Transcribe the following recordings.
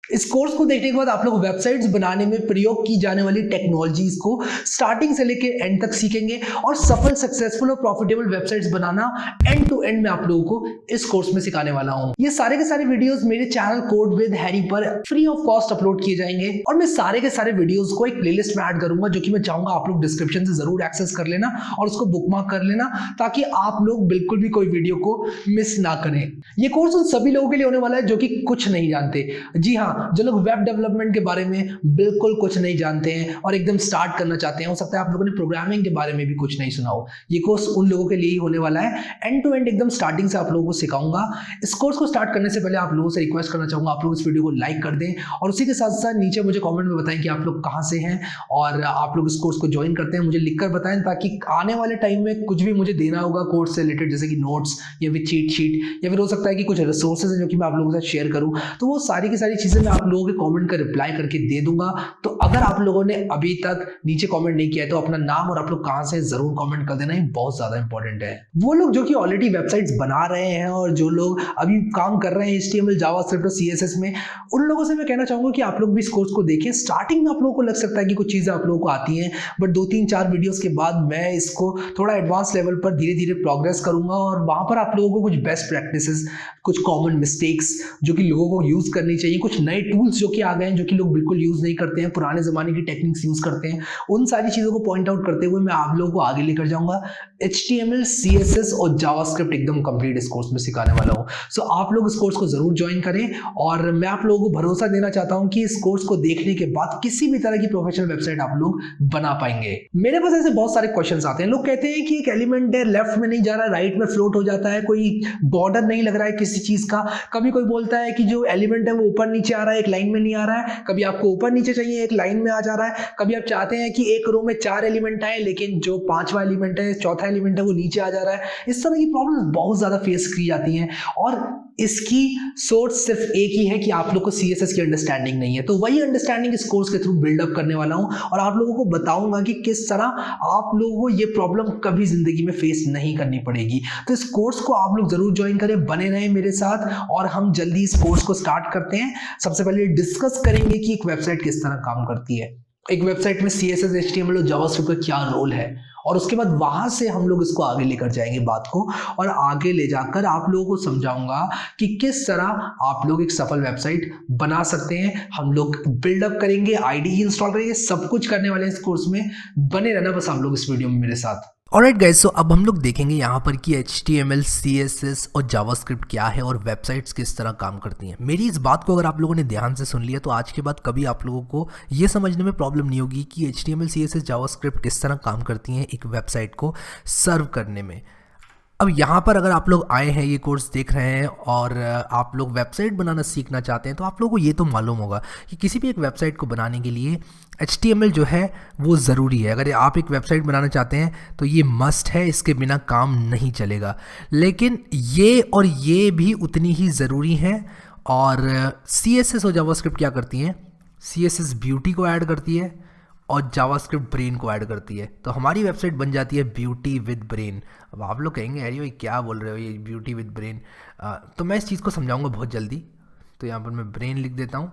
इस कोर्स को देखने के बाद आप लोग वेबसाइट्स बनाने में प्रयोग की जाने वाली टेक्नोलॉजीज को स्टार्टिंग से लेके एंड तक सीखेंगे और सफल, सक्सेसफुल और प्रॉफिटेबल वेबसाइट्स बनाना एंड टू एंड मैं आप लोगों को इस कोर्स में सिखाने वाला हूं। ये सारे के सारे वीडियोस मेरे चैनल कोड विद हैरी पर फ्री ऑफ कॉस्ट अपलोड किए जाएंगे और मैं सारे के सारे वीडियोस को एक प्लेलिस्ट में ऐड करूंगा, जो कि मैं चाहूंगा आप लोग डिस्क्रिप्शन से जरूर एक्सेस कर लेना और उसको बुकमार्क कर लेना, ताकि आप लोग बिल्कुल भी कोई वीडियो को मिस ना करें। ये कोर्स उन सभी लोगों के लिए होने वाला है जो कि कुछ नहीं जानते। जी हाँ, जो लोग वेब डेवलपमेंट के बारे में बिल्कुल कुछ नहीं जानते हैं और एकदम स्टार्ट करना चाहते हैं। हो सकता है आप लोगों ने प्रोग्रामिंग के बारे में भी कुछ नहीं सुना हो। ये कोर्स उन लोगों के लिए ही होने वाला है। एंड टू एंड एकदम स्टार्टिंग से आप लोगों को सिखाऊंगा। इस कोर्स को स्टार्ट करने से पहले आप लोगों से रिक्वेस्ट करना चाहूंगा, आप लोग इस वीडियो को लाइक कर दें और उसी के साथ साथ नीचे मुझे कमेंट में बताएं कि आप लोग कहां से हैं और आप लोग इस कोर्स को ज्वाइन करते हैं। मुझे लिखकर बताएं, ताकि आने वाले टाइम में कुछ भी मुझे देना होगा कोर्स से रिलेटेड, जैसे कि नोट्स या फिर चीट शीट या फिर हो सकता है कि कुछ रिसोर्सेज हैं जो कि मैं आप लोगों के साथ शेयर करूं, तो वो सारी की सारी चीजें मैं आप लोगों के कमेंट का रिप्लाई करके दे दूंगा। तो अगर आप लोगों ने अभी तक नीचे कमेंट नहीं किया है तो अपना नाम और आप लोग कहां से जरूर कमेंट कर देना, ये बहुत ज्यादा इंपॉर्टेंट है। वो लोग जो कि ऑलरेडी वेबसाइट्स बना रहे हैं और जो लोग अभी काम कर रहे हैं HTML, जावास्क्रिप्ट और CSS में, उन लोगों से मैं कहना चाहूंगा कि आप लोग भी इस कोर्स को देखें। स्टार्टिंग में आप लोगों को लग सकता है कि कुछ चीजें आप लोगों को आती हैं, बट 2-3-4 वीडियोस के बाद मैं इसको थोड़ा एडवांस लेवल पर धीरे धीरे प्रोग्रेस करूंगा और वहां पर आप लोगों को कुछ बेस्ट प्रैक्टिसेस, कुछ कॉमन मिस्टेक्स जो कि लोगों को यूज करनी चाहिए, कुछ नए टूल्स जो कि आ गए हैं जो कि लोग बिल्कुल यूज नहीं करते हैं, पुराने जमाने की टेक्निक्स यूज करते हैं, उन सारी चीजों को पॉइंट आउट करते हुए मैं आप लोगों को आगे लेकर जाऊंगा। HTML, CSS और जावास्क्रिप्ट एकदम कंप्लीट इस कोर्स में सिखाने वाला हूं। सो आप लोग इस कोर्स को जरूर ज्वाइन करें और मैं आप लोगों को भरोसा देना चाहता हूं कि इस कोर्स को देखने के बाद किसी भी तरह की प्रोफेशनल वेबसाइट आप लोग बना पाएंगे। मेरे पास ऐसे बहुत सारे क्वेश्चंस आते हैं। लोग कहते हैं कि एक एलिमेंट है, लेफ्ट में नहीं जा रहा, राइट में फ्लोट हो जाता है, कोई बॉर्डर नहीं लग रहा है किसी चीज का। कभी कोई बोलता है कि जो एलिमेंट है वो ऊपर नीचे आ रहा है, एक लाइन में नहीं आ रहा है। कभी आपको ऊपर नीचे चाहिए, एक लाइन में आ जा रहा है। कभी आप चाहते हैं कि एक रो में 4 एलिमेंट आए, लेकिन जो 5वां एलिमेंट है, चौथा एलिमेंट है, वो नीचे आ जा रहा है। इस तरह की प्रॉब्लम्स बहुत ज्यादा फेस की जाती हैं और इसकी सोर्स सिर्फ एक ही है कि आप लोग को CSS की अंडरस्टैंडिंग नहीं है। तो वही अंडरस्टैंडिंग इस कोर्स के थ्रू बिल्डअप करने वाला हूं और आप लोगों को बताऊंगा कि किस तरह आप लोगों को ये प्रॉब्लम कभी जिंदगी में फेस नहीं करनी पड़ेगी। तो इस कोर्स को आप लोग जरूर ज्वाइन करें, बने रहें मेरे साथ और हम जल्दी इस कोर्स को स्टार्ट करते हैं। सबसे पहले डिस्कस करेंगे कि एक वेबसाइट किस तरह काम करती है, एक वेबसाइट में CSS, HTML और जावास्क्रिप्ट का क्या रोल है, और उसके बाद वहां से हम लोग इसको आगे लेकर जाएंगे बात को, और आगे ले जाकर आप लोगों को समझाऊंगा कि किस तरह आप लोग एक सफल वेबसाइट बना सकते हैं। हम लोग बिल्डअप करेंगे, IDE इंस्टॉल करेंगे, सब कुछ करने वाले हैं इस कोर्स में। बने रहना बस आप लोग इस वीडियो में मेरे साथ। ऑलराइट गाइस, सो अब हम लोग देखेंगे यहाँ पर कि HTML, CSS और जावास्क्रिप्ट क्या है और वेबसाइट्स किस तरह काम करती हैं। मेरी इस बात को अगर आप लोगों ने ध्यान से सुन लिया तो आज के बाद कभी आप लोगों को ये समझने में प्रॉब्लम नहीं होगी कि HTML, CSS, जावास्क्रिप्ट किस तरह काम करती हैं एक वेबसाइट को सर्व करने में। अब यहाँ पर अगर आप लोग आए हैं, ये कोर्स देख रहे हैं और आप लोग वेबसाइट बनाना सीखना चाहते हैं, तो आप लोगों को ये तो मालूम होगा कि किसी भी एक वेबसाइट को बनाने के लिए HTML जो है वो ज़रूरी है। अगर आप एक वेबसाइट बनाना चाहते हैं तो ये मस्ट है, इसके बिना काम नहीं चलेगा। लेकिन ये और ये भी उतनी ही ज़रूरी है। और CSS और जावास्क्रिप्ट क्या करती हैं? CSS ब्यूटी को ऐड करती है और जावास्क्रिप्ट ब्रेन को ऐड करती है। तो हमारी वेबसाइट बन जाती है ब्यूटी विद ब्रेन। अब आप लोग कहेंगे अरे भाई क्या बोल रहे हो ये ब्यूटी विद ब्रेन, तो मैं इस चीज़ को समझाऊंगा बहुत जल्दी। तो यहाँ पर मैं ब्रेन लिख देता हूँ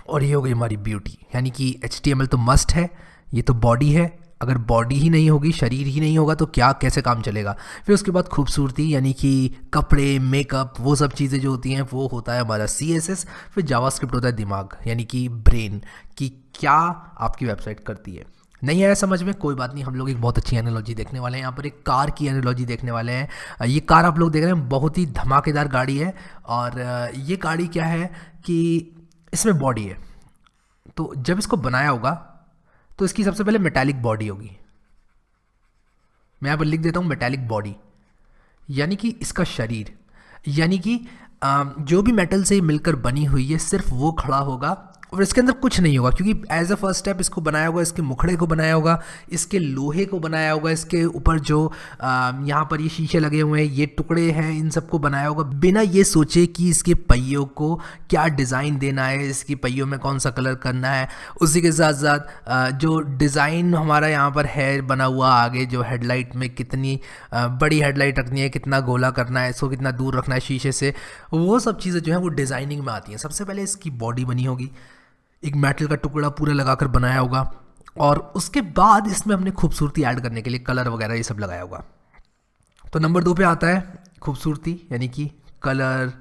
और ये हो गई हमारी ब्यूटी। यानी कि HTML तो मस्ट है, ये तो बॉडी है। अगर बॉडी ही नहीं होगी, शरीर ही नहीं होगा तो क्या कैसे काम चलेगा? फिर उसके बाद खूबसूरती यानी कि कपड़े, मेकअप, वो सब चीज़ें जो होती हैं वो होता है हमारा CSS। फिर जावास्क्रिप्ट होता है दिमाग यानी कि ब्रेन, कि क्या आपकी वेबसाइट करती है। नहीं आया समझ में? कोई बात नहीं, हम लोग एक बहुत अच्छी एनालॉजी देखने वाले हैं। यहाँ पर एक कार की एनालॉजी देखने वाले हैं। ये कार आप लोग देख रहे हैं, बहुत ही धमाकेदार गाड़ी है। और ये गाड़ी क्या है कि इसमें बॉडी है। तो जब इसको बनाया होगा तो इसकी सबसे पहले मेटालिक बॉडी होगी। मैं यहाँ पर लिख देता हूँ मेटालिक बॉडी, यानी कि इसका शरीर, यानी कि जो भी मेटल से मिलकर बनी हुई है सिर्फ वो खड़ा होगा और इसके अंदर कुछ नहीं होगा, क्योंकि एज अ फर्स्ट स्टेप इसको बनाया होगा, इसके मुखड़े को बनाया होगा, इसके लोहे को बनाया होगा, इसके ऊपर जो यहाँ पर ये शीशे लगे हुए हैं, ये टुकड़े हैं, इन सबको बनाया होगा बिना ये सोचे कि इसके पहियों को क्या डिज़ाइन देना है, इसकी पहियों में कौन सा कलर करना है। उसी के साथ साथ जो डिज़ाइन हमारा यहाँ पर है बना हुआ, आगे जो हेडलाइट में कितनी बड़ी हेडलाइट रखनी है, कितना गोला करना है, इसको कितना दूर रखना है शीशे से, वो सब चीज़ें जो है वो डिज़ाइनिंग में आती हैं। सबसे पहले इसकी बॉडी बनी होगी, एक मेटल का टुकड़ा पूरा लगाकर बनाया होगा, और उसके बाद इसमें हमने खूबसूरती ऐड करने के लिए कलर वगैरह ये सब लगाया होगा। तो नंबर 2 पे आता है खूबसूरती, यानी कि कलर,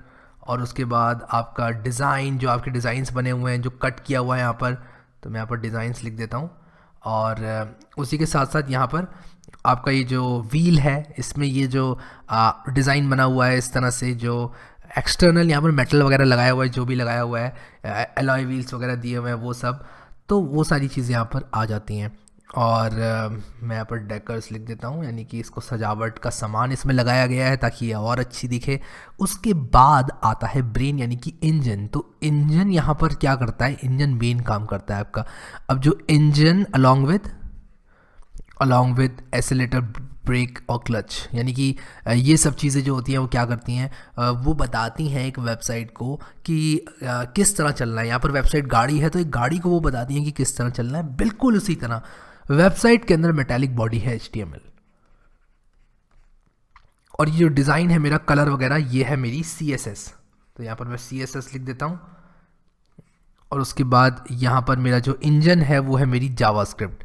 और उसके बाद आपका डिज़ाइन, जो आपके डिज़ाइंस बने हुए हैं, जो कट किया हुआ है यहाँ पर, तो मैं यहाँ पर डिज़ाइंस लिख देता हूँ। और उसी के साथ साथ यहाँ पर आपका ये जो व्हील है, इसमें ये जो डिज़ाइन बना हुआ है इस तरह से, जो एक्सटर्नल यहाँ पर मेटल वगैरह लगाया हुआ है, जो भी लगाया हुआ है, एलॉय व्हील्स वगैरह दिए हुए हैं, वो सब, तो वो सारी चीज़ें यहाँ पर आ जाती हैं। और मैं यहाँ पर डेकर्स लिख देता हूँ, यानी कि इसको सजावट का सामान इसमें लगाया गया है ताकि ये और अच्छी दिखे। उसके बाद आता है ब्रेन, यानी कि इंजन। तो इंजन यहाँ पर क्या करता है, इंजन मेन काम करता है आपका। अब जो engine along with accelerator, brake और क्लच, यानी कि ये सब चीज़ें जो होती हैं वो क्या करती हैं, वो बताती हैं एक वेबसाइट को कि किस तरह चलना है। यहाँ पर वेबसाइट गाड़ी है, तो एक गाड़ी को वो बताती हैं कि किस तरह चलना है। बिल्कुल उसी तरह वेबसाइट के अंदर मेटालिक बॉडी है HTML, और ये जो डिज़ाइन है मेरा, कलर वगैरह, ये है मेरी CSS। तो यहाँ पर मैं CSS लिख देता हूँ, और उसके बाद यहाँ पर मेरा जो इंजन है वो है मेरी जावास्क्रिप्ट,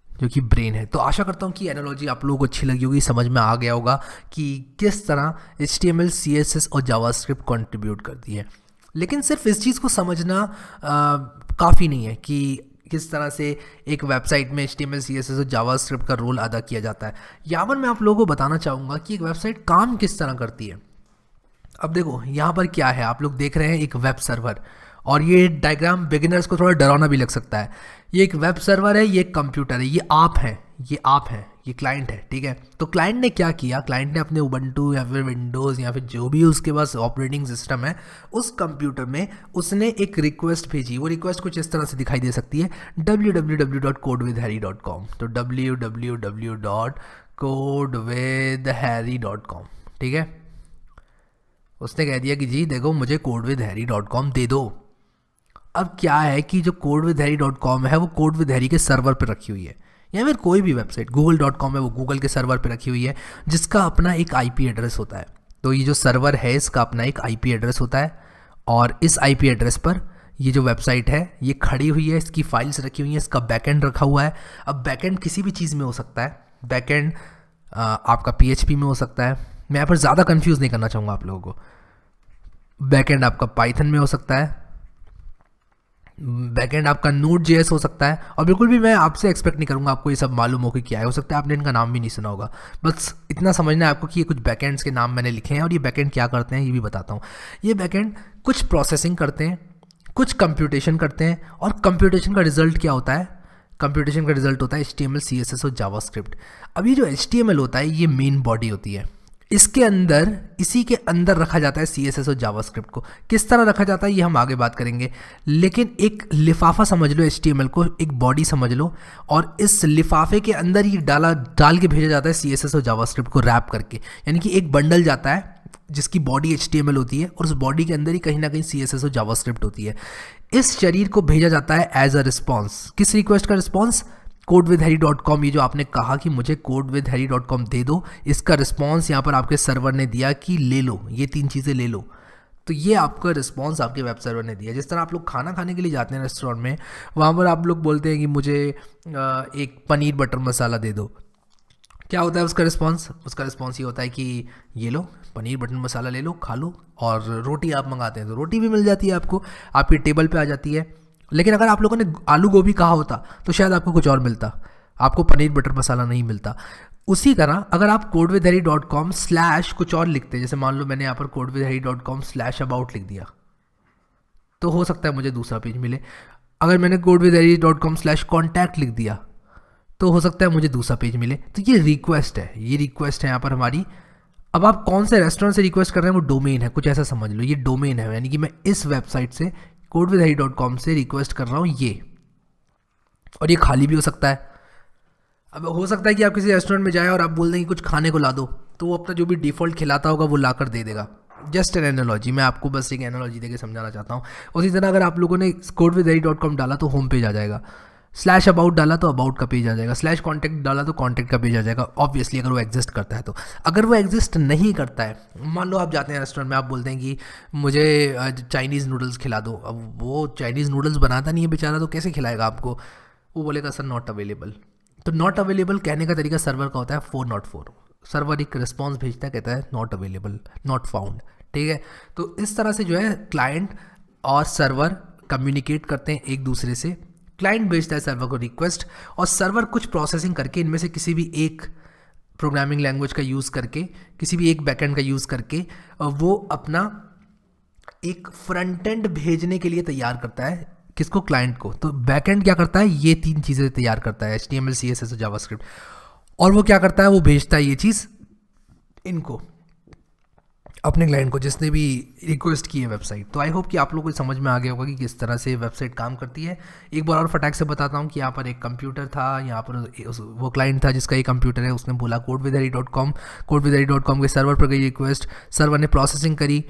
जो कि ब्रेन है। तो आशा करता हूँ कि एनालॉजी आप लोगों को अच्छी लगी होगी, समझ में आ गया होगा कि किस तरह HTML, CSS और जावास्क्रिप्ट कंट्रीब्यूट करती है। लेकिन सिर्फ इस चीज़ को समझना काफ़ी नहीं है कि किस तरह से एक वेबसाइट में HTML, CSS और जावास्क्रिप्ट का रोल अदा किया जाता है। यहाँ पर मैं आप लोगों को बताना चाहूँगा कि एक वेबसाइट काम किस तरह करती है। अब देखो यहाँ पर क्या है, आप लोग देख रहे हैं एक वेब सर्वर, और ये डायग्राम बिगिनर्स को थोड़ा डरावना भी लग सकता है। ये एक वेब सर्वर है, ये एक कंप्यूटर है, ये आप हैं, ये क्लाइंट है, ठीक है। तो क्लाइंट ने क्या किया, क्लाइंट ने अपने उबंटू या फिर विंडोज़ या फिर जो भी उसके पास ऑपरेटिंग सिस्टम है, उस कंप्यूटर में उसने एक रिक्वेस्ट भेजी। वो रिक्वेस्ट कुछ इस तरह से दिखाई दे सकती है, www.codewithharry.com। तो www.codewithharry.com, ठीक है। उसने कह दिया कि जी देखो, मुझे codewithharry.com दे दो। अब क्या है कि जो codewithharry.com है वो codewithharry के सर्वर पे रखी हुई है, या फिर कोई भी वेबसाइट google.com है वो गूगल के सर्वर पे रखी हुई है, जिसका अपना एक IP एड्रेस होता है। तो ये जो सर्वर है इसका अपना एक IP एड्रेस होता है, और इस IP एड्रेस पर ये जो वेबसाइट है ये खड़ी हुई है, इसकी फाइल्स रखी हुई हैं, इसका बैकएंड रखा हुआ है। अब बैकएंड किसी भी चीज़ में हो सकता है, बैकएंड आपका PHP में हो सकता है, मैं यहाँ पर ज़्यादा कंफ्यूज नहीं करना चाहूँगा आप लोगों को। बैकएंड आपका पाइथन में हो सकता है, बैकएंड आपका Node.js हो सकता है, और बिल्कुल भी मैं आपसे एक्सपेक्ट नहीं करूँगा आपको ये सब मालूम हो कि क्या है। हो सकता है आपने इनका नाम भी नहीं सुना होगा, बस इतना समझना है आपको कि ये कुछ बैकएंड्स के नाम मैंने लिखे हैं, और ये बैकएंड क्या करते हैं ये भी बताता हूँ। ये बैकएंड कुछ प्रोसेसिंग करते हैं, कुछ कंप्यूटेशन करते हैं, और कंप्यूटेशन का रिजल्ट क्या होता है, कंप्यूटेशन का रिजल्ट होता है HTML, CSS और जावास्क्रिप्ट। अब ये जो HTML होता है ये मेन बॉडी होती है, इसके अंदर, इसी के अंदर रखा जाता है CSS और जावास्क्रिप्ट को। किस तरह रखा जाता है ये हम आगे बात करेंगे, लेकिन एक लिफाफा समझ लो, HTML को एक बॉडी समझ लो, और इस लिफाफे के अंदर ये डाल के भेजा जाता है CSS और जावास्क्रिप्ट को रैप करके। यानी कि एक बंडल जाता है जिसकी बॉडी HTML होती है, और उस बॉडी के अंदर ही कहीं ना कहीं CSS और जावास्क्रिप्ट होती है। इस शरीर को भेजा जाता है एज अ रिस्पॉन्स। किस रिक्वेस्ट का रिस्पॉन्स, codewithharry.com। ये जो आपने कहा कि मुझे codewithharry.com दे दो, इसका रिस्पॉन्स यहाँ पर आपके सर्वर ने दिया कि ले लो, ये 3 चीज़ें ले लो। तो ये आपका रिस्पॉन्स आपके वेब सर्वर ने दिया। जिस तरह आप लोग खाना खाने के लिए जाते हैं रेस्टोरेंट में, वहाँ पर आप लोग बोलते हैं कि मुझे एक पनीर बटर मसाला दे दो। क्या होता है उसका रिस्पॉन्स, उसका रिस्पॉन्स ये होता है कि ये लो पनीर बटर मसाला ले लो, खा लो। और रोटी आप मंगाते हैं तो रोटी भी मिल जाती है आपको, आपकी टेबल पे आ जाती है। लेकिन अगर आप लोगों ने आलू गोभी कहा होता तो शायद आपको कुछ और मिलता, आपको पनीर बटर मसाला नहीं मिलता। उसी तरह अगर आप codewithharry.com / कुछ और लिखते, जैसे मान लो मैंने यहाँ पर codewithharry.com / about लिख दिया, तो हो सकता है मुझे दूसरा पेज मिले। अगर मैंने codewithharry.com / contact लिख दिया तो हो सकता है मुझे दूसरा पेज मिले। तो ये रिक्वेस्ट है, ये रिक्वेस्ट है यहाँ पर हमारी। अब आप कौन से रेस्टोरेंट से रिक्वेस्ट कर रहे हैं वो डोमेन है, कुछ ऐसा समझ लो, ये डोमेन है। यानी कि मैं इस वेबसाइट से codewithhari.com से रिक्वेस्ट कर रहा हूँ ये, और ये खाली भी हो सकता है। अब हो सकता है कि आप किसी रेस्टोरेंट में जाएं और आप बोल दें कि कुछ खाने को ला दो, तो वो अपना जो भी डिफ़ॉल्ट खिलाता होगा वो ला कर दे देगा। जस्ट एन एनालॉजी, मैं आपको बस एक एनालॉजी देके समझाना चाहता हूँ। उसी तरह अगर आप लोगों ने codewithhari.com डाला तो होम पेज आ जाएगा, /about डाला तो अबाउट का पेज आ जाएगा, /contact डाला तो कॉन्टैक्ट का पेज आ जाएगा। ऑब्वियसली अगर वो एग्जिस्ट करता है तो। अगर वो एग्जिस्ट नहीं करता है, मान लो आप जाते हैं रेस्टोरेंट में, आप बोलते हैं कि मुझे चाइनीज़ नूडल्स खिला दो, अब वो चाइनीज़ नूडल्स बनाता नहीं है बेचारा, तो कैसे खिलाएगा आपको? वो बोलेगा सर नॉट अवेलेबल। तो नॉट अवेलेबल कहने का तरीका सर्वर का होता है 404। सर्वर एक रिस्पॉन्स भेजता है, कहता है नॉट अवेलेबल, नॉट फाउंड, ठीक है। तो इस तरह से जो है क्लाइंट और सर्वर कम्युनिकेट करते हैं एक दूसरे से। क्लाइंट भेजता है सर्वर को रिक्वेस्ट, और सर्वर कुछ प्रोसेसिंग करके इनमें से किसी भी एक प्रोग्रामिंग लैंग्वेज का यूज़ करके, किसी भी एक बैकएंड का यूज़ करके वो अपना एक फ्रंट एंड भेजने के लिए तैयार करता है। किसको? क्लाइंट को। तो बैकएंड क्या करता है? ये 3 चीज़ें तैयार करता है, HTML, CSS और जावास्क्रिप्ट। और वो क्या करता है? वो भेजता है ये चीज़ इनको, अपने क्लाइंट को, जिसने भी रिक्वेस्ट की है वेबसाइट। तो आई होप कि आप लोगों को समझ में आ गया होगा कि किस तरह से वेबसाइट काम करती है। एक बार और फटाक से बताता हूँ कि यहाँ पर एक कंप्यूटर था, यहाँ पर वो क्लाइंट था जिसका ये कंप्यूटर है, उसने बोला codewithhari.com के सर्वर पर गई रिक्वेस्ट, सर्वर ने प्रोसेसिंग करी।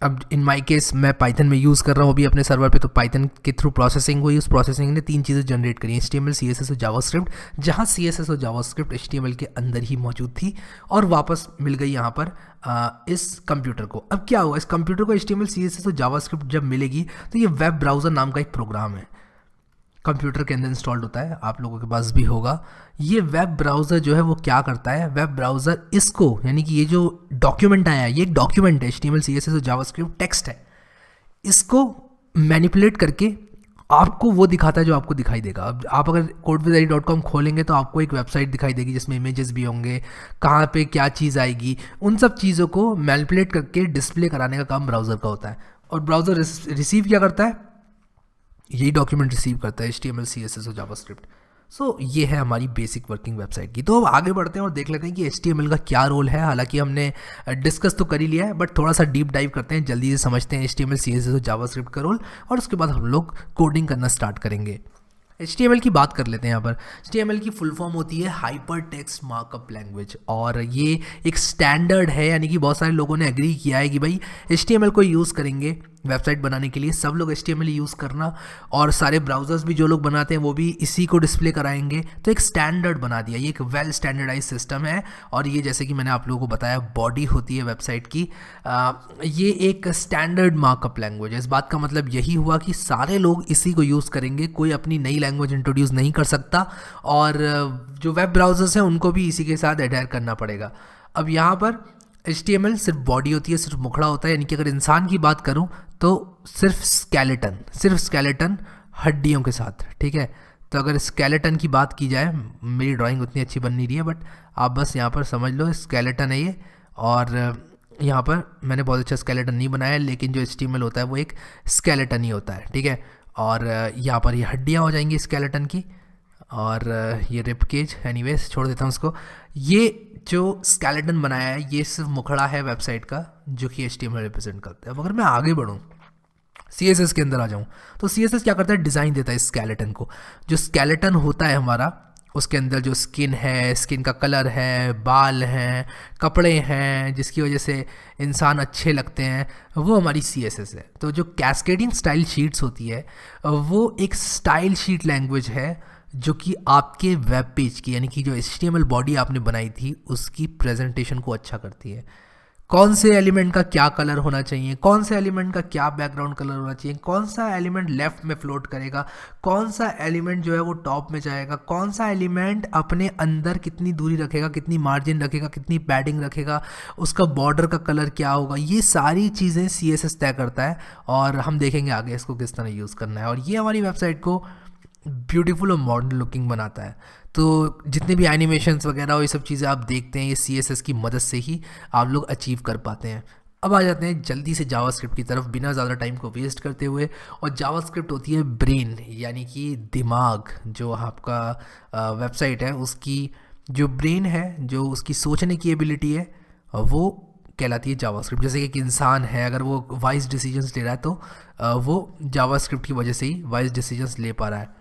अब इन माई केस मैं पाइथन में यूज़ कर रहा हूँ अभी अपने सर्वर पे, तो पाइथन के थ्रू प्रोसेसिंग हुई। उस प्रोसेसिंग ने 3 चीज़ें जनरेट करी, HTML, CSS और जावास्क्रिप्ट, जहाँ CSS और जावास्क्रिप्ट HTML के अंदर ही मौजूद थी और वापस मिल गई यहाँ पर इस कंप्यूटर को। अब क्या हुआ, इस कंप्यूटर को HTML, CSS और जावास्क्रिप्ट जब मिलेगी तो ये वेब ब्राउज़र नाम का एक प्रोग्राम है, कंप्यूटर के अंदर इंस्टॉल्ड होता है, आप लोगों के पास भी होगा। ये वेब ब्राउज़र जो है वो क्या करता है? वेब ब्राउज़र इसको, यानी कि ये जो डॉक्यूमेंट आया है, ये एक डॉक्यूमेंट है, HTML, CSS और जावास्क्रिप्ट टेक्स्ट है, इसको मैनिपुलेट करके आपको वो दिखाता है जो आपको दिखाई देगा। अब आप अगर codewithhari.com खोलेंगे तो आपको एक वेबसाइट दिखाई देगी जिसमें इमेजेस भी होंगे, कहाँ पे क्या चीज़ आएगी, उन सब चीज़ों को मैनिपुलेट करके डिस्प्ले कराने का काम ब्राउज़र का होता है। और ब्राउज़र रिसीव क्या करता है? यही डॉक्यूमेंट रिसीव करता है, HTML, CSS और जावास्क्रिप्ट। सो ये है हमारी बेसिक वर्किंग वेबसाइट की। तो अब आगे बढ़ते हैं और देख लेते हैं कि HTML का क्या रोल है। हालांकि हमने डिस्कस तो कर ही लिया है, बट थोड़ा सा डीप डाइव करते हैं, जल्दी से समझते हैं HTML, CSS और जावास्क्रिप्ट का रोल, और उसके बाद हम लोग कोडिंग करना स्टार्ट करेंगे। HTML की बात कर लेते हैं। यहाँ पर HTML की फुल फॉर्म होती है हाइपर टेक्स्ट मार्कअप लैंग्वेज, और ये एक स्टैंडर्ड है, यानी कि बहुत सारे लोगों ने एग्री किया है कि भाई HTML को यूज़ करेंगे वेबसाइट बनाने के लिए, सब लोग HTML यूज़ करना, और सारे ब्राउज़र्स भी जो लोग बनाते हैं वो भी इसी को डिस्प्ले कराएंगे। तो एक स्टैंडर्ड बना दिया, ये एक वेल स्टैंडर्डाइज सिस्टम है। और ये जैसे कि मैंने आप लोगों को बताया, बॉडी होती है वेबसाइट की, ये एक स्टैंडर्ड मार्कअप लैंग्वेज है। इस बात का मतलब यही हुआ कि सारे लोग इसी को यूज़ करेंगे, कोई अपनी नई लैंग्वेज इंट्रोड्यूस नहीं कर सकता, और जो वेब ब्राउज़र्स हैं उनको भी इसी के साथ एडहेयर करना पड़ेगा। अब यहाँ पर HTML सिर्फ बॉडी होती है, सिर्फ मुखड़ा होता है, यानी कि अगर इंसान की बात करूं तो सिर्फ स्केलेटन हड्डियों के साथ, ठीक है। तो अगर स्केलेटन की बात की जाए, मेरी ड्राइंग उतनी अच्छी बन नहीं रही है, बट आप बस यहाँ पर समझ लो स्केलेटन है ये, और यहाँ पर मैंने बहुत अच्छा स्केलेटन नहीं बनाया, लेकिन जो HTML होता है वो एक स्केलेटन ही होता है, ठीक है। और यहाँ पर ये हड्डियाँ हो जाएंगी स्केलेटन की, और ये रिब केज, एनीवेज छोड़ देता हूँ उसको। ये जो स्केलेटन बनाया है ये सिर्फ मुखड़ा है वेबसाइट का, जो कि HTML रिप्रेजेंट करता है। अब अगर मैं आगे बढ़ूँ, CSS के अंदर आ जाऊँ, तो CSS क्या करता है? डिज़ाइन देता है स्केलेटन को। जो स्केलेटन होता है हमारा, उसके अंदर जो स्किन है, स्किन का कलर है, बाल हैं, कपड़े हैं, जिसकी वजह से इंसान अच्छे लगते हैं, वो हमारी CSS है। तो जो कैस्केडिंग स्टाइल शीट्स होती है वो एक स्टाइल शीट लैंग्वेज है, जो कि आपके वेब पेज की, यानी कि जो HTML बॉडी आपने बनाई थी उसकी प्रेजेंटेशन को अच्छा करती है। कौन से एलिमेंट का क्या कलर होना चाहिए, कौन से एलिमेंट का क्या बैकग्राउंड कलर होना चाहिए, कौन सा एलिमेंट लेफ्ट में फ्लोट करेगा, कौन सा एलिमेंट जो है वो टॉप में जाएगा, कौन सा एलिमेंट अपने अंदर कितनी दूरी रखेगा, कितनी मार्जिन रखेगा, कितनी पैडिंग रखेगा, उसका बॉर्डर का कलर क्या होगा, ये सारी चीज़ें CSS तय करता है। और हम देखेंगे आगे इसको किस तरह यूज़ करना है, और ये हमारी वेबसाइट को ब्यूटीफुल और मॉडर्न लुकिंग बनाता है। तो जितने भी एनिमेशंस वगैरह ये सब चीज़ें आप देखते हैं, ये CSS की मदद से ही आप लोग अचीव कर पाते हैं। अब आ जाते हैं जल्दी से जावास्क्रिप्ट की तरफ, बिना ज़्यादा टाइम को वेस्ट करते हुए। और जावास्क्रिप्ट होती है ब्रेन, यानी कि दिमाग। जो आपका वेबसाइट है उसकी जो ब्रेन है, जो उसकी सोचने की एबिलिटी है, वो कहलाती है जावास्क्रिप्ट। जैसे कि एक इंसान है, अगर वो वाइज डिसीजंस ले रहा है तो वो जावास्क्रिप्ट की वजह से ही वाइज डिसीजंस ले पा रहा है।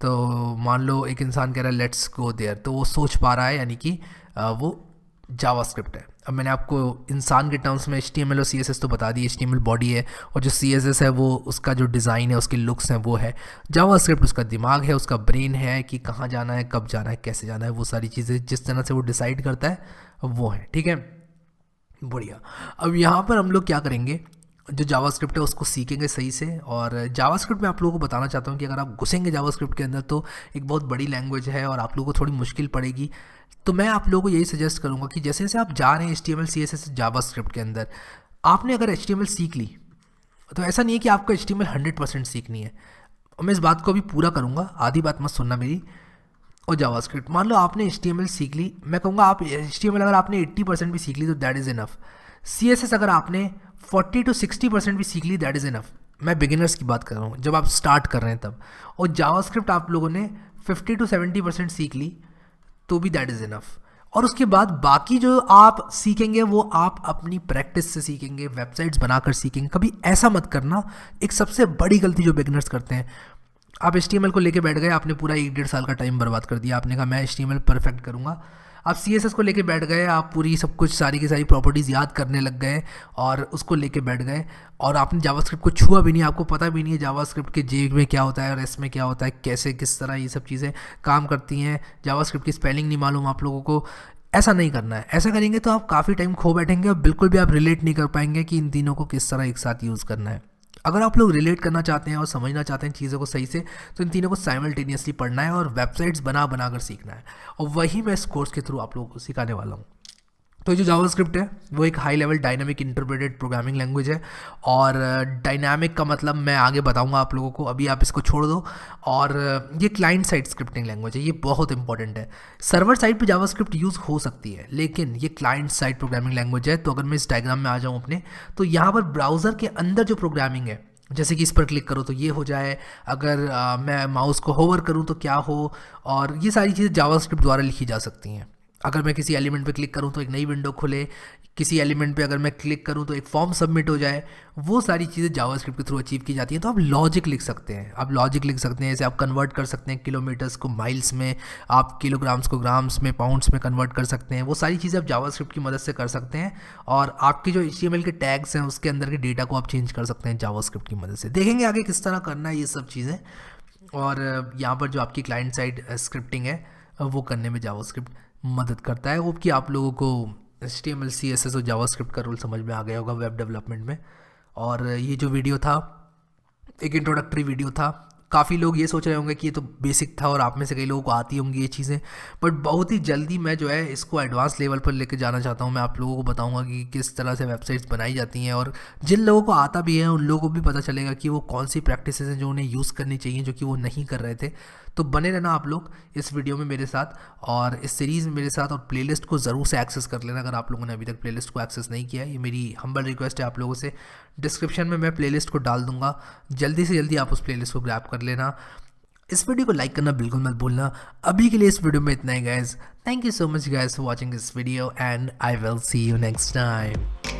तो मान लो एक इंसान कह रहा है लेट्स गो देयर, तो वो सोच पा रहा है, यानी कि वो जावास्क्रिप्ट है। अब मैंने आपको इंसान के टर्म्स में HTML और CSS तो बता दी। HTML बॉडी है और जो CSS है वो उसका जो डिज़ाइन है, उसके लुक्स हैं वो है। जावास्क्रिप्ट उसका दिमाग है, उसका ब्रेन है कि कहाँ जाना है, कब जाना है, कैसे जाना है, वो सारी चीज़ें जिस तरह से वो डिसाइड करता है वो है। ठीक है, बढ़िया। अब यहाँ पर हम लोग क्या करेंगे, जो जावास्क्रिप्ट है उसको सीखेंगे सही से। और जावास्क्रिप्ट में आप लोगों को बताना चाहता हूँ कि अगर आप घुसेंगे जावास्क्रिप्ट के अंदर तो एक बहुत बड़ी लैंग्वेज है और आप लोगों को थोड़ी मुश्किल पड़ेगी। तो मैं आप लोगों को यही सजेस्ट करूँगा कि जैसे जैसे आप जा रहे हैं HTML CSS जावास्क्रिप्ट के अंदर, आपने अगर HTML सीख ली तो ऐसा नहीं है कि आपको HTML 100% सीखनी है। और मैं इस बात को अभी पूरा करूँगा, आधी बात मत सुनना मेरी। और जावास्क्रिप्ट, मान लो आपने HTML सीख ली, मैं कहूँगा आप HTML अगर आपने 80% भी सीख ली तो दैट इज़ इनफ। CSS अगर आपने 40 to 60% भी सीख ली दैट इज़ इनफ। मैं बिगिनर्स की बात कर रहा हूँ, जब आप स्टार्ट कर रहे हैं तब। और जावास्क्रिप्ट आप लोगों ने 50 to 70% सीख ली तो भी दैट इज़ इनफ। और उसके बाद बाकी जो आप सीखेंगे वो आप अपनी प्रैक्टिस से सीखेंगे, वेबसाइट्स बनाकर सीखेंगे। कभी ऐसा मत करना, एक सबसे बड़ी गलती जो बिगिनर्स करते हैं, आप HTML को लेके बैठ गए, आपने पूरा 1-1.5 साल का टाइम बर्बाद कर दिया। आपने कहा मैं HTML परफेक्ट करूँगा। आप CSS को लेके बैठ गए, आप पूरी सब कुछ सारी की सारी प्रॉपर्टीज़ याद करने लग गए और उसको लेके बैठ गए, और आपने जावास्क्रिप्ट को छुआ भी नहीं, आपको पता भी नहीं है जावास्क्रिप्ट के J में क्या होता है और S में क्या होता है, कैसे किस तरह ये सब चीज़ें काम करती हैं। जावास्क्रिप्ट की स्पेलिंग नहीं मालूम आप लोगों को। ऐसा नहीं करना है। ऐसा करेंगे तो आप काफ़ी टाइम खो बैठेंगे और बिल्कुल भी आप रिलेट नहीं कर पाएंगे कि इन तीनों को किस तरह एक साथ यूज़ करना है। अगर आप लोग रिलेट करना चाहते हैं और समझना चाहते हैं चीज़ों को सही से, तो इन तीनों को साइमल्टेनियसली पढ़ना है और वेबसाइट्स बना कर सीखना है। और वही मैं इस कोर्स के थ्रू आप लोगों को सिखाने वाला हूँ। तो ये जो जावास्क्रिप्ट है वो एक high level dynamic interpreted programming language है। और डायनामिक का मतलब मैं आगे बताऊंगा आप लोगों को, अभी आप इसको छोड़ दो। और ये क्लाइंट साइड स्क्रिप्टिंग लैंग्वेज है, ये बहुत इंपॉर्टेंट है। सर्वर साइड पे जावास्क्रिप्ट यूज़ हो सकती है, लेकिन ये क्लाइंट साइड प्रोग्रामिंग लैंग्वेज है। तो अगर मैं इस डायग्राम में आ जाऊँ अपने, तो यहाँ पर ब्राउज़र के अंदर जो प्रोग्रामिंग है, जैसे कि इस पर क्लिक करो तो ये हो जाए, अगर मैं माउस को होवर करूँ तो क्या हो, और ये सारी चीज़ें जावास्क्रिप्ट द्वारा लिखी जा सकती हैं। अगर मैं किसी एलिमेंट पे क्लिक करूँ तो एक नई विंडो खुले, किसी एलिमेंट पे अगर मैं क्लिक करूँ तो एक फॉर्म सबमिट हो जाए, वो सारी चीज़ें जावास्क्रिप्ट के थ्रू अचीव की जाती हैं। तो आप लॉजिक लिख सकते हैं, आप लॉजिक लिख सकते हैं, जैसे आप कन्वर्ट कर सकते हैं किलोमीटर्स को माइल्स में, आप किलोग्राम्स को ग्राम्स में, पाउंड्स में कन्वर्ट कर सकते हैं। वो सारी चीज़ें आप जावास्क्रिप्ट की मदद से कर सकते हैं। और आपके जो HTML के टैग्स हैं उसके अंदर के डेटा को आप चेंज कर सकते हैं जावास्क्रिप्ट की मदद से। देखेंगे आगे किस तरह करना है ये सब चीज़ें। और यहाँ पर जो आपकी क्लाइंट साइड स्क्रिप्टिंग है वो करने में जावास्क्रिप्ट मदद करता है। वो कि आप लोगों को HTML CSS और जावास्क्रिप्ट का रोल समझ में आ गया होगा वेब डेवलपमेंट में। और ये जो वीडियो था एक इंट्रोडक्टरी वीडियो था। काफ़ी लोग ये सोच रहे होंगे कि ये तो बेसिक था और आप में से कई लोगों को आती होंगी ये चीज़ें, बट बहुत ही जल्दी मैं जो है इसको एडवांस लेवल पर लेके जाना चाहता हूँ। मैं आप लोगों को बताऊँगा कि किस तरह से वेबसाइट्स बनाई जाती हैं, और जिन लोगों को आता भी है उन लोगों को भी पता चलेगा कि वो कौन सी प्रैक्टिसेस हैं जो उन्हें यूज़ करनी चाहिए, जो कि वो नहीं कर रहे थे। तो बने रहना आप लोग इस वीडियो में मेरे साथ और इस सीरीज़ में मेरे साथ, और प्लेलिस्ट को ज़रूर से एक्सेस कर लेना अगर आप लोगों ने अभी तक प्लेलिस्ट को एक्सेस नहीं किया है। ये मेरी हम्बल रिक्वेस्ट है आप लोगों से। डिस्क्रिप्शन में मैं प्लेलिस्ट को डाल दूंगा, जल्दी से जल्दी आप उस प्लेलिस्ट को ग्रैब कर लेना। इस वीडियो को लाइक करना बिल्कुल मत भूलना। अभी के लिए इस वीडियो में इतना ही guys. Thank you so much guys for watching this video and I will see you next time.